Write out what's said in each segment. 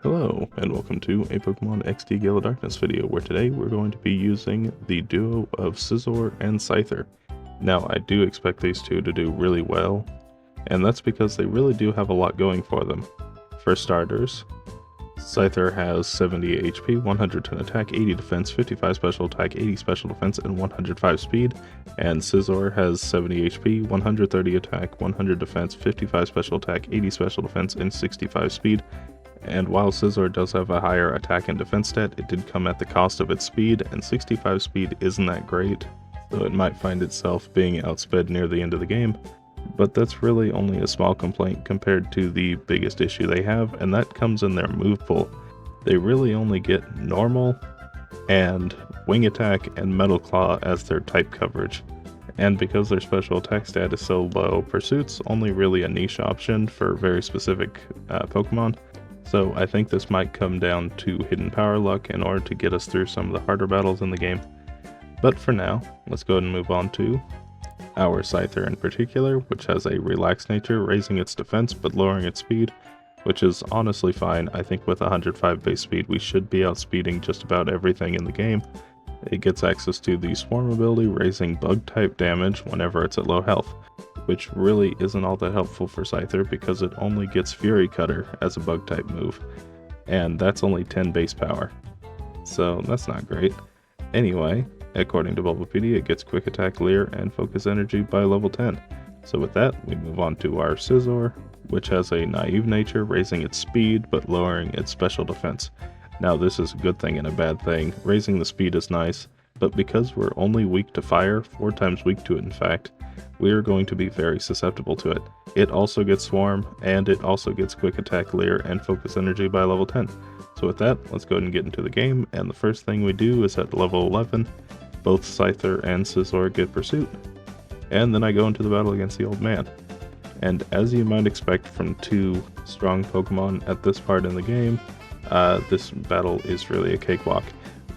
Hello, and welcome to a Pokemon XD Gale of Darkness video, where today we're going to be using the duo of Scizor and Scyther. Now, I do expect these two to do really well, and that's because they really do have a lot going for them. For starters, Scyther has 70 HP, 110 attack, 80 defense, 55 special attack, 80 special defense, and 105 speed, and Scizor has 70 HP, 130 attack, 100 defense, 55 special attack, 80 special defense, and 65 speed. And while Scizor does have a higher attack and defense stat, it did come at the cost of its speed, and 65 speed isn't that great, so it might find itself being outsped near the end of the game. But that's really only a small complaint compared to the biggest issue they have, and that comes in their move pool. They really only get normal and wing attack and metal claw as their type coverage. And because their special attack stat is so low, Pursuit's only really a niche option for very specific Pokemon. So I think this might come down to hidden power luck in order to get us through some of the harder battles in the game. But for now, let's go ahead and move on to our Scyther in particular, which has a relaxed nature, raising its defense but lowering its speed, which is honestly fine. I think with 105 base speed we should be outspeeding just about everything in the game. It gets access to the Swarm ability, raising bug type damage whenever it's at low health, which really isn't all that helpful for Scyther because it only gets Fury Cutter as a bug type move, and that's only 10 base power, so that's not great. Anyway, according to Bulbapedia, it gets Quick Attack, Leer, and Focus Energy by level 10. So with that, we move on to our Scizor, which has a naive nature, raising its speed but lowering its special defense. Now this is a good thing and a bad thing. Raising the speed is nice, but because we're only weak to fire, 4 times weak to it in fact, we are going to be very susceptible to it. It also gets Swarm, and it also gets Quick Attack, Leer, and Focus Energy by level 10. So with that, let's go ahead and get into the game, and the first thing we do is at level 11, both Scyther and Scizor get Pursuit, and then I go into the battle against the old man. And as you might expect from 2 strong Pokemon at this part in the game, this battle is really a cakewalk.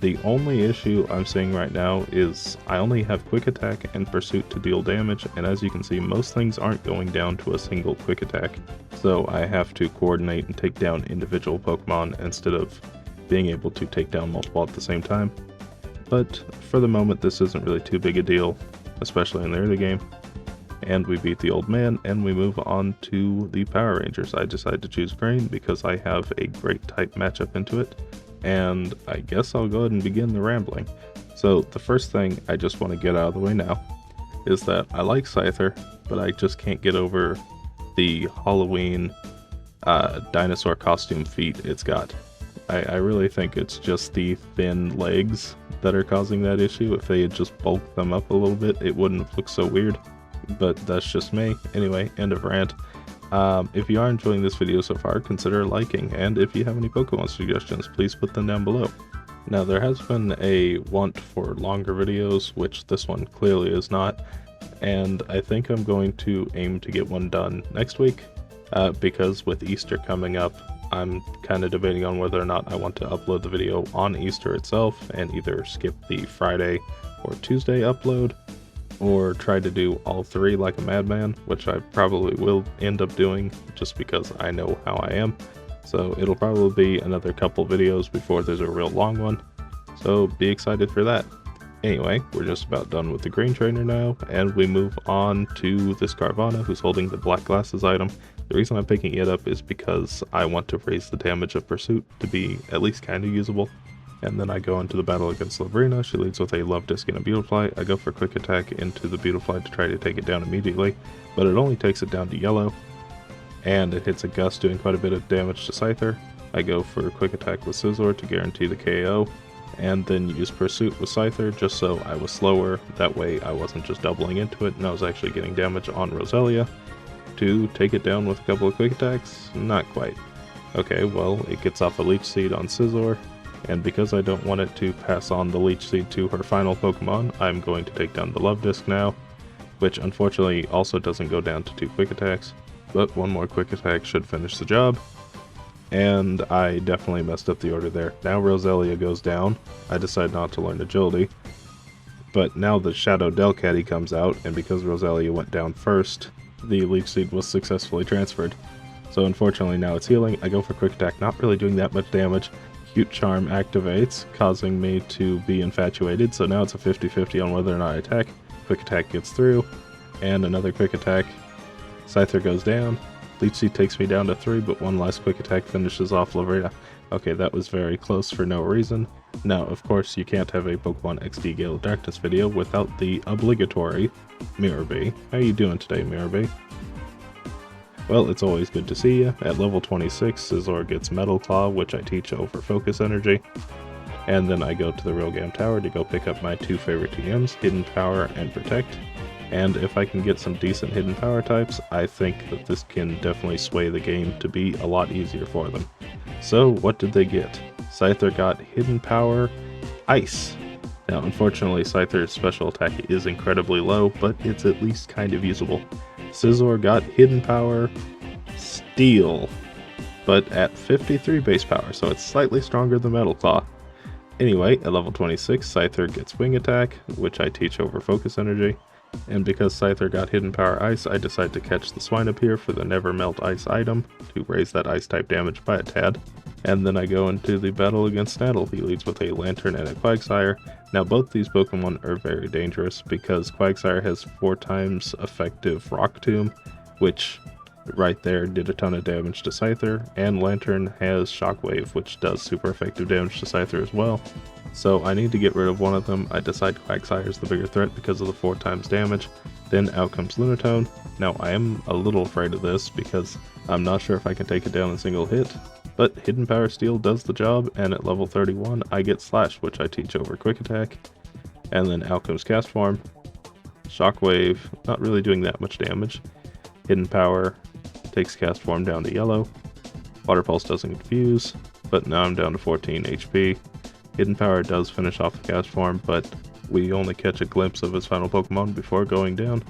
The only issue I'm seeing right now is I only have Quick Attack and Pursuit to deal damage, and as you can see, most things aren't going down to a single Quick Attack, so I have to coordinate and take down individual Pokemon instead of being able to take down multiple at the same time. But for the moment, this isn't really too big a deal, especially in the early game. And we beat the old man, and we move on to the Power Rangers. I decided to choose Green because I have a great type matchup into it, and I guess I'll go ahead and begin the rambling. So the first thing I just want to get out of the way now is that I like Scyther, but I just can't get over the Halloween dinosaur costume feet it's got. I really think it's just the thin legs that are causing that issue. If they had just bulked them up a little bit, it wouldn't have looked so weird. But that's just me. Anyway, end of rant. If you are enjoying this video so far, consider liking, and if you have any Pokemon suggestions, please put them down below. Now, there has been a want for longer videos, which this one clearly is not, and I think I'm going to aim to get one done next week, because with Easter coming up, I'm kind of debating on whether or not I want to upload the video on Easter itself and either skip the Friday or Tuesday upload, or try to do all 3 like a madman, which I probably will end up doing just because I know how I am. So it'll probably be another couple videos before there's a real long one, so be excited for that. Anyway, we're just about done with the Green Trainer now, and we move on to this Carvana who's holding the Black Glasses item. The reason I'm picking it up is because I want to raise the damage of Pursuit to be at least kind of usable. And then I go into the battle against Labrina. She leads with a Love Disc and a Beautifly. I go for Quick Attack into the Beautifly to try to take it down immediately, but it only takes it down to yellow, and it hits a Gust, doing quite a bit of damage to Scyther. I go for Quick Attack with Scizor to guarantee the KO, and then use Pursuit with Scyther just so I was slower. That way I wasn't just doubling into it, and I was actually getting damage on Roselia. To take it down with a couple of Quick Attacks? Not quite. Okay, well, it gets off a Leech Seed on Scizor, and because I don't want it to pass on the Leech Seed to her final Pokemon, I'm going to take down the Love Disc now, which unfortunately also doesn't go down to 2 Quick Attacks, but 1 more Quick Attack should finish the job. And I definitely messed up the order there. Now Roselia goes down. I decide not to learn Agility, but now the Shadow Delcatty comes out, and because Roselia went down first, the Leech Seed was successfully transferred. So unfortunately now it's healing. I go for quick attack, not really doing that much damage. Cute Charm activates, causing me to be infatuated, so now it's a 50-50 on whether or not I attack. Quick attack gets through, and another quick attack. Scyther goes down. Leech Seed takes me down to 3, but one last quick attack finishes off Lavrita. Okay, that was very close for no reason. Now, of course, you can't have a Pokemon XD Gale of Darkness video without the obligatory Mirror Bee. How you doing today, Mirror Bee? Well, it's always good to see you. At level 26, Scizor gets Metal Claw, which I teach over Focus Energy. And then I go to the Realgam Tower to go pick up my 2 favorite TMs, Hidden Power and Protect. And if I can get some decent Hidden Power types, I think that this can definitely sway the game to be a lot easier for them. So, what did they get? Scyther got Hidden Power Ice. Now, unfortunately, Scyther's special attack is incredibly low, but it's at least kind of usable. Scizor got Hidden Power Steel, but at 53 base power, so it's slightly stronger than Metal Claw. Anyway, at level 26, Scyther gets Wing Attack, which I teach over Focus Energy. And because Scyther got Hidden Power Ice, I decide to catch the Swinub for the Never Melt Ice item to raise that Ice type damage by a tad. And then I go into the battle against Snaddle. He leads with a Lantern and a Quagsire. Now both these Pokemon are very dangerous because Quagsire has 4 times effective Rock Tomb, which right there did a ton of damage to Scyther, and Lantern has Shockwave, which does super effective damage to Scyther as well. So I need to get rid of one of them. I decide Quagsire is the bigger threat because of the 4 times damage. Then out comes Lunatone. Now I am a little afraid of this because I'm not sure if I can take it down in a single hit. But Hidden Power Steel does the job, and at level 31 I get Slash, which I teach over Quick Attack. And then out comes Cast Form. Shockwave, not really doing that much damage. Hidden Power takes Cast Form down to yellow. Water Pulse doesn't confuse, but now I'm down to 14 HP. Hidden Power does finish off the Cast Form, but we only catch a glimpse of his final Pokemon before going down.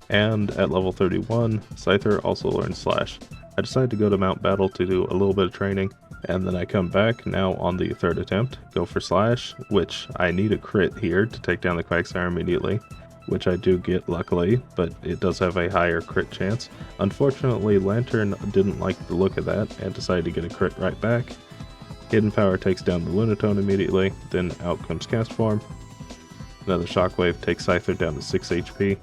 And at level 31, Scyther also learns Slash. I decide to go to Mount Battle to do a little bit of training, and then I come back now on the 3rd attempt, go for Slash, which I need a crit here to take down the Quagsire immediately, which I do get luckily, but it does have a higher crit chance. Unfortunately, Lantern didn't like the look of that and decided to get a crit right back. Hidden Power takes down the Lunatone immediately, then out comes Cast Form. Another Shockwave takes Scyther down to 6 HP.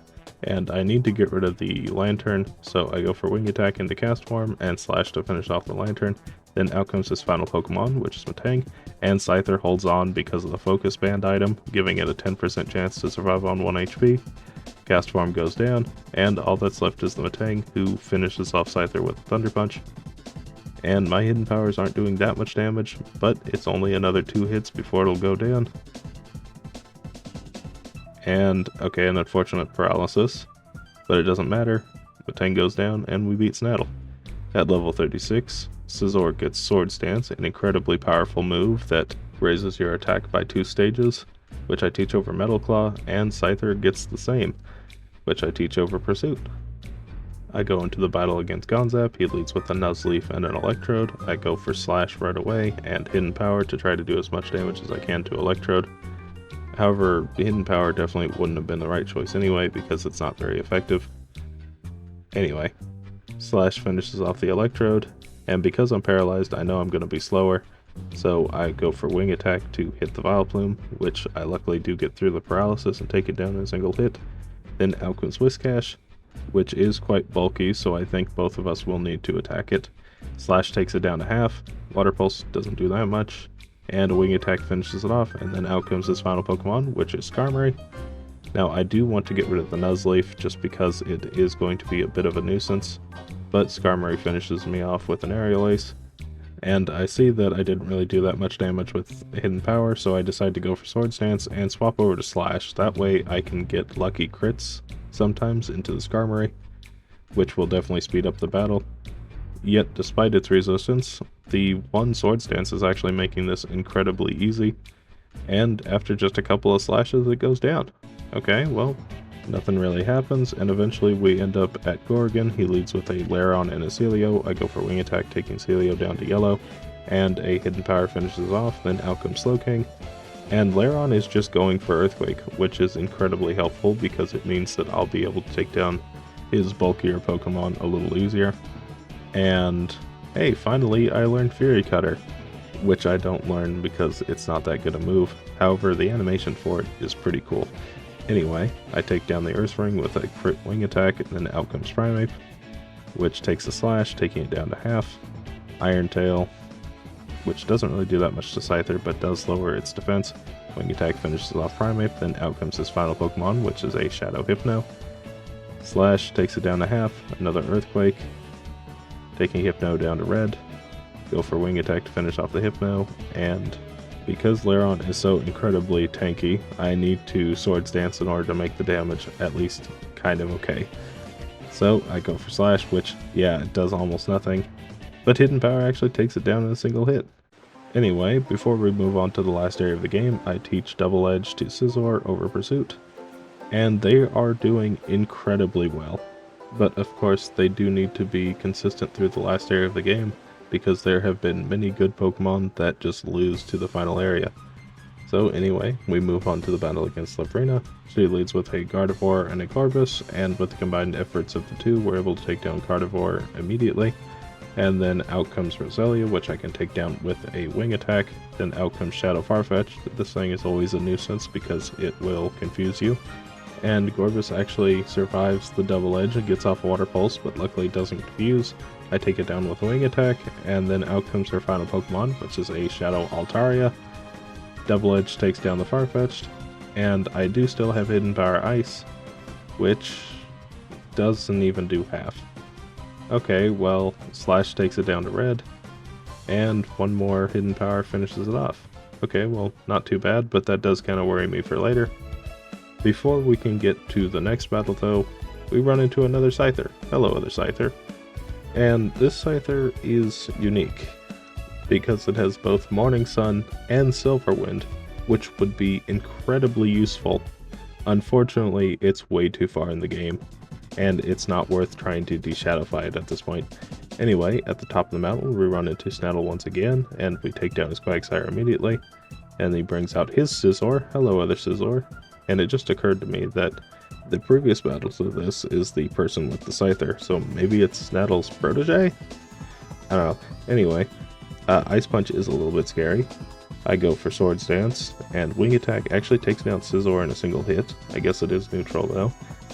And I need to get rid of the Lantern, so I go for Wing Attack into Cast Form and Slash to finish off the Lantern. Then out comes his final Pokemon, which is Matang, and Scyther holds on because of the Focus Band item, giving it a 10% chance to survive on 1 HP. Cast Form goes down, and all that's left is the Matang, who finishes off Scyther with Thunder Punch. And my Hidden Powers aren't doing that much damage, but it's only another 2 hits before it'll go down. And, okay, an unfortunate paralysis, but it doesn't matter. Matang goes down, and we beat Snaddle. At level 36, Scizor gets Swords Dance, an incredibly powerful move that raises your attack by 2 stages, which I teach over Metal Claw, and Scyther gets the same, which I teach over Pursuit. I go into the battle against Gonzap. He leads with a Nuzleaf and an Electrode. I go for Slash right away, and Hidden Power to try to do as much damage as I can to Electrode. However, Hidden Power definitely wouldn't have been the right choice anyway, because it's not very effective. Anyway, Slash finishes off the Electrode, and because I'm paralyzed, I know I'm going to be slower, so I go for Wing Attack to hit the Vileplume, which I luckily do get through the paralysis and take it down in a single hit. Then out comes Whiscash, which is quite bulky, so I think both of us will need to attack it. Slash takes it down to half, Water Pulse doesn't do that much, and a Wing Attack finishes it off, and then out comes his final Pokemon, which is Skarmory. Now I do want to get rid of the Nuzleaf just because it is going to be a bit of a nuisance, but Skarmory finishes me off with an Aerial Ace. And I see that I didn't really do that much damage with Hidden Power, so I decide to go for Swords Dance and swap over to Slash. That way I can get lucky crits sometimes into the Skarmory, which will definitely speed up the battle. Yet despite its resistance, the one Swords Dance is actually making this incredibly easy, and after just a couple of slashes it goes down. Okay, well, nothing really happens, and eventually we end up at Gorgon. He leads with a Lairon and a Celio. I go for Wing Attack, taking Celio down to yellow, and a Hidden Power finishes off. Then out comes Slowking, and Lairon is just going for Earthquake, which is incredibly helpful because it means that I'll be able to take down his bulkier Pokemon a little easier. And hey, finally I learned Fury Cutter, which I don't learn because it's not that good a move. However, the animation for it is pretty cool. Anyway, I take down the Earthring with a crit wing attack, and then out comes Primeape, which takes a slash, taking it down to half. Iron Tail, which doesn't really do that much to Scyther, but does lower its defense. Wing attack finishes off Primeape, then out comes his final Pokemon, which is a Shadow Hypno. Slash takes it down to half, another Earthquake, taking Hypno down to red. Go for wing attack to finish off the Hypno, and because Lairon is so incredibly tanky, I need to Swords Dance in order to make the damage at least kind of okay. So I go for Slash, which, yeah, it does almost nothing, but Hidden Power actually takes it down in a single hit. Anyway, before we move on to the last area of the game, I teach Double Edge to Scizor over Pursuit, and they are doing incredibly well. But of course, they do need to be consistent through the last area of the game, because there have been many good Pokemon that just lose to the final area. So anyway, we move on to the battle against Lavrina. She leads with a Gardevoir and a Gorbis, and with the combined efforts of the two, we're able to take down Gardevoir immediately. And then out comes Roselia, which I can take down with a wing attack. Then out comes Shadow Farfetch. This thing is always a nuisance because it will confuse you. And Gorbis actually survives the Double Edge and gets off a Water Pulse, but luckily doesn't confuse. I take it down with a wing attack, and then out comes her final Pokemon, which is a Shadow Altaria. Double Edge takes down the Farfetch'd, and I do still have Hidden Power Ice, which doesn't even do half. Okay, well, Slash takes it down to red, and one more Hidden Power finishes it off. Okay, well, not too bad, but that does kind of worry me for later. Before we can get to the next battle though, we run into another Scyther. Hello, other Scyther. And this Scyther is unique, because it has both Morning Sun and Silverwind, which would be incredibly useful. Unfortunately, it's way too far in the game, and it's not worth trying to de-shadowfy it at this point. Anyway, at the top of the mountain, we run into Snaddle once again, and we take down his Quagsire immediately, and he brings out his Scizor. Hello, other Scizor. And it just occurred to me that the previous battle to this is the person with the Scyther, so maybe it's Snaddle's protege? I don't know. Anyway, Ice Punch is a little bit scary. I go for Swords Dance, and Wing Attack actually takes down Scizor in a single hit. I guess it is neutral though.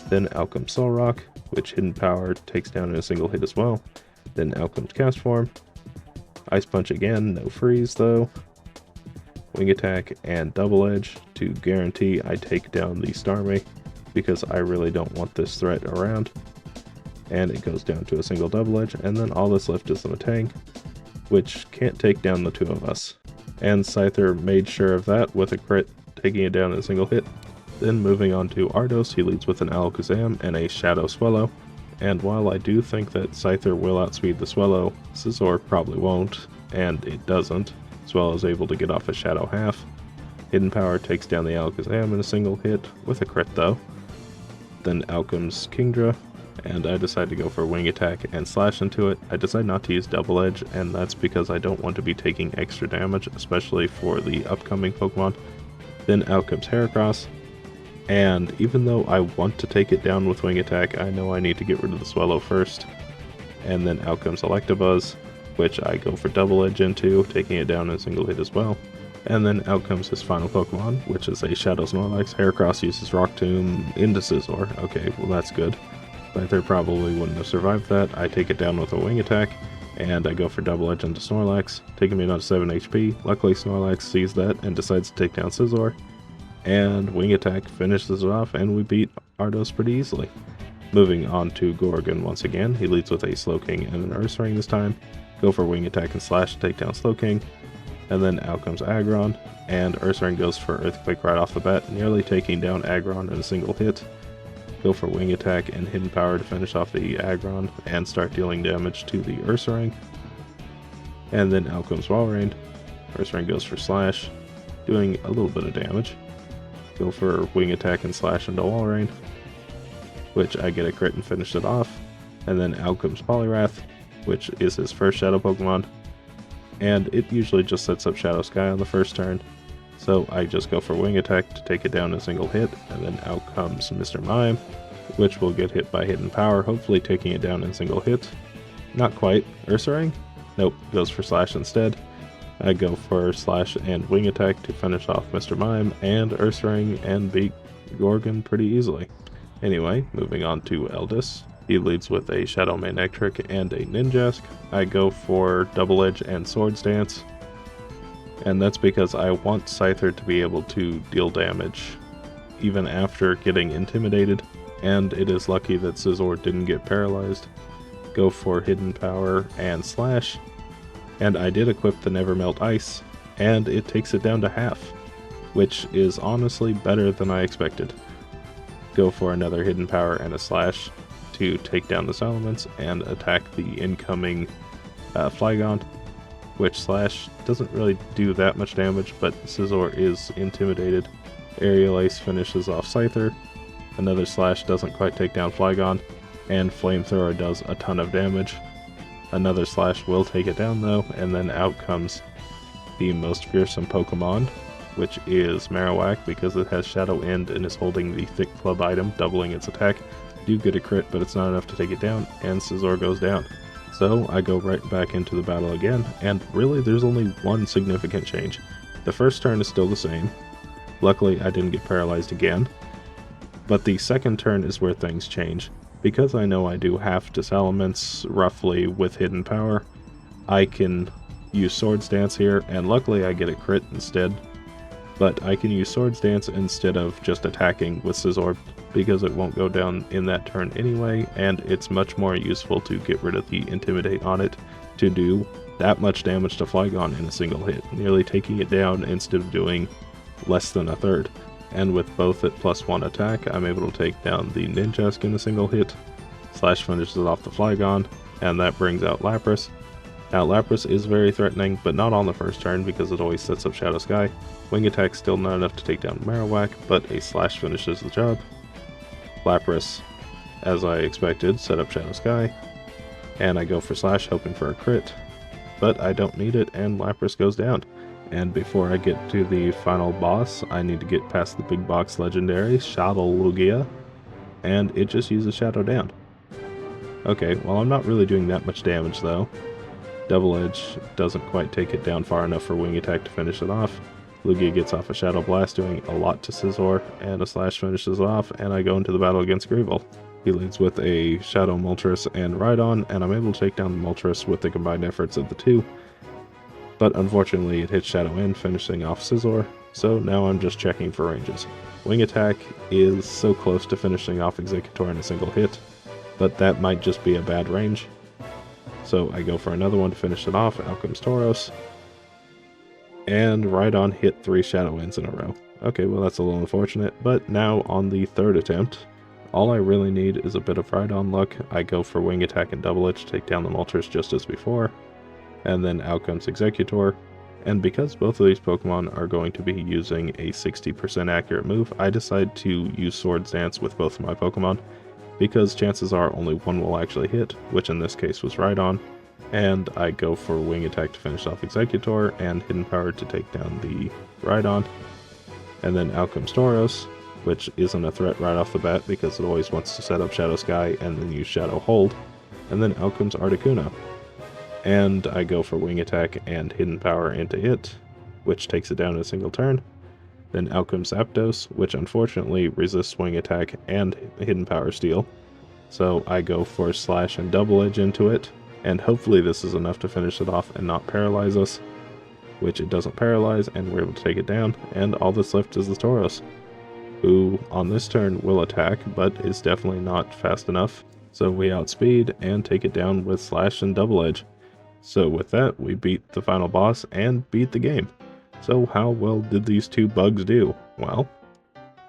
Then out comes Soul Rock, which Hidden Power takes down in a single hit as well. Then out comes Cast Form. Ice Punch again, no freeze though. Wing Attack and Double Edge to guarantee I take down the Starmie, because I really don't want this threat around. And it goes down to a single Double Edge, and then all that's left is the Matang, which can't take down the two of us. And Scyther made sure of that with a crit, taking it down in a single hit. Then moving on to Ardos, he leads with an Alakazam and a Shadow Swallow. And while I do think that Scyther will outspeed the Swallow, Scizor probably won't, and it doesn't. Swallow is able to get off a Shadow half. Hidden Power takes down the Alakazam in a single hit, with a crit though. Then out comes Kingdra, and I decide to go for Wing Attack and Slash into it. I decide not to use Double Edge, and that's because I don't want to be taking extra damage, especially for the upcoming Pokemon. Then out comes Heracross, and even though I want to take it down with Wing Attack, I know I need to get rid of the Swallow first. And then out comes Electabuzz, which I go for Double Edge into, taking it down in a single hit as well. And then out comes his final Pokemon, which is a Shadow Snorlax. Heracross uses Rock Tomb into Scizor. Okay, well that's good. Scyther probably wouldn't have survived that. I take it down with a Wing Attack, and I go for Double Edge into Snorlax, taking me down to 7 HP. Luckily Snorlax sees that and decides to take down Scizor, and Wing Attack finishes it off, and we beat Ardos pretty easily. Moving on to Gorgon once again, he leads with a Slowking and an Ursaring this time. Go for Wing Attack and Slash to take down Slowking. And then out comes Aggron, and Ursaring goes for Earthquake right off the bat, nearly taking down Aggron in a single hit. Go for Wing Attack and Hidden Power to finish off the Aggron and start dealing damage to the Ursaring. And then out comes Walrein. Ursaring goes for Slash, doing a little bit of damage. Go for Wing Attack and Slash into Walrein, which I get a crit and finish it off. And then out comes Poliwrath, which is his first Shadow Pokemon, and it usually just sets up Shadow Sky on the first turn, so I just go for Wing Attack to take it down in a single hit, and then out comes Mr. Mime, which will get hit by Hidden Power, hopefully taking it down in a single hit. Not quite. Ursaring? Nope, goes for Slash instead. I go for Slash and Wing Attack to finish off Mr. Mime and Ursaring and beat Gorgon pretty easily. Anyway, moving on to Eldis. He leads with a Shadow Manectric and a Ninjask. I go for Double Edge and Swords Dance, and that's because I want Scyther to be able to deal damage even after getting intimidated, and it is lucky that Scizor didn't get paralyzed. Go for Hidden Power and Slash, and I did equip the Never Melt Ice, and it takes it down to half, which is honestly better than I expected. Go for another Hidden Power and a Slash to take down the Salamence and attack the incoming Flygon, which Slash doesn't really do that much damage, but Scizor is intimidated. Aerial Ace finishes off Scyther, another Slash doesn't quite take down Flygon, and Flamethrower does a ton of damage. Another Slash will take it down though, and then out comes the most fearsome Pokemon, which is Marowak, because it has Shadow End and is holding the Thick Club item, doubling its attack. Do get a crit, but it's not enough to take it down, and Scizor goes down. So I go right back into the battle again, and really there's only one significant change. The first turn is still the same. Luckily I didn't get paralyzed again. But the second turn is where things change. Because I know I do half to Salamence roughly with Hidden Power, I can use Swords Dance here, and luckily I get a crit instead. But I can use Swords Dance instead of just attacking with Scizor, because it won't go down in that turn anyway, and it's much more useful to get rid of the Intimidate on it to do that much damage to Flygon in a single hit, nearly taking it down instead of doing less than a third. And with both at +1 attack, I'm able to take down the Ninjask in a single hit. Slash finishes off the Flygon, and that brings out Lapras. Now Lapras is very threatening, but not on the first turn because it always sets up Shadow Sky. Wing Attack's still not enough to take down Marowak, but a Slash finishes the job. Lapras, as I expected, set up Shadow Sky, and I go for Slash hoping for a crit, but I don't need it, and Lapras goes down. And before I get to the final boss, I need to get past the big box legendary, Shadow Lugia, and it just uses Shadow down. Okay, well I'm not really doing that much damage though. Double Edge doesn't quite take it down far enough for Wing Attack to finish it off. Lugia gets off a Shadow Blast, doing a lot to Scizor, and a Slash finishes it off, and I go into the battle against Greevil. He leads with a Shadow Moltres and Rhydon, and I'm able to take down the Moltres with the combined efforts of the two. But unfortunately it hits Shadow End, finishing off Scizor, so now I'm just checking for ranges. Wing Attack is so close to finishing off Executor in a single hit, but that might just be a bad range. So I go for another one to finish it off. Out comes Tauros, and Rhydon hit 3 Shadow Ends in a row. Okay, well that's a little unfortunate, but now on the third attempt, all I really need is a bit of Rhydon luck. I go for Wing Attack and Double Edge to take down the Moltres just as before, and then out comes Executor. And because both of these Pokemon are going to be using a 60% accurate move, I decide to use Swords Dance with both of my Pokemon, because chances are only one will actually hit, which in this case was Rhydon. And I go for Wing Attack to finish off Executor, and Hidden Power to take down the Rhydon. And then out comes Tauros, which isn't a threat right off the bat because it always wants to set up Shadow Sky and then use Shadow Hold. And then out comes Articuno, and I go for Wing Attack and Hidden Power into it, which takes it down in a single turn. Then out comes Zapdos, which unfortunately resists Wing Attack and Hidden Power Steal. So I go for Slash and Double Edge into it, and hopefully this is enough to finish it off and not paralyze us, which it doesn't paralyze, and we're able to take it down, and all that's left is the Tauros, who on this turn will attack, but is definitely not fast enough. So we outspeed and take it down with Slash and Double Edge. So with that, we beat the final boss and beat the game. So how well did these two bugs do? Well,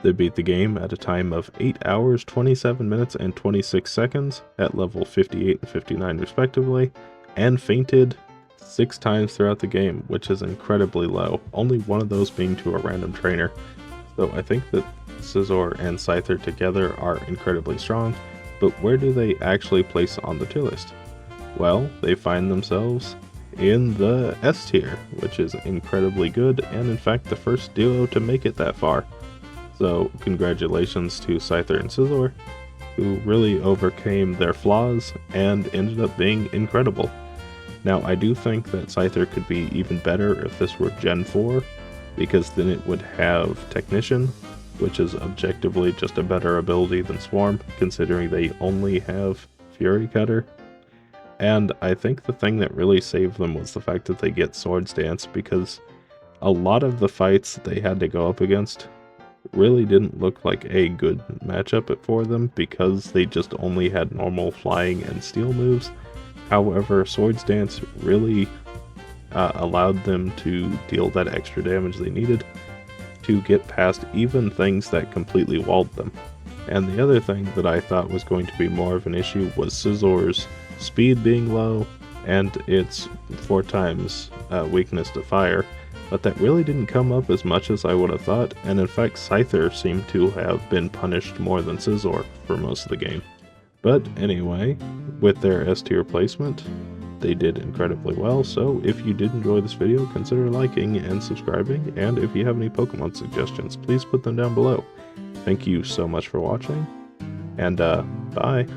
they beat the game at a time of 8 hours, 27 minutes, and 26 seconds at level 58 and 59 respectively, and fainted 6 times throughout the game, which is incredibly low, only one of those being to a random trainer. So I think that Scizor and Scyther together are incredibly strong, but where do they actually place on the tier list? Well, they find themselves in the S tier, which is incredibly good, and in fact the first duo to make it that far. So congratulations to Scyther and Scizor, who really overcame their flaws and ended up being incredible. Now, I do think that Scyther could be even better if this were Gen 4, because then it would have Technician, which is objectively just a better ability than Swarm, considering they only have Fury Cutter. And I think the thing that really saved them was the fact that they get Swords Dance, because a lot of the fights that they had to go up against really didn't look like a good matchup for them, because they just only had normal flying and steel moves. However, Swords Dance really allowed them to deal that extra damage they needed to get past even things that completely walled them. And the other thing that I thought was going to be more of an issue was Scizor's speed being low and its 4 times weakness to fire, but that really didn't come up as much as I would have thought, and in fact Scyther seemed to have been punished more than Scizor for most of the game. But anyway, with their S tier placement, they did incredibly well, so if you did enjoy this video, consider liking and subscribing, and if you have any Pokemon suggestions, please put them down below. Thank you so much for watching, and bye!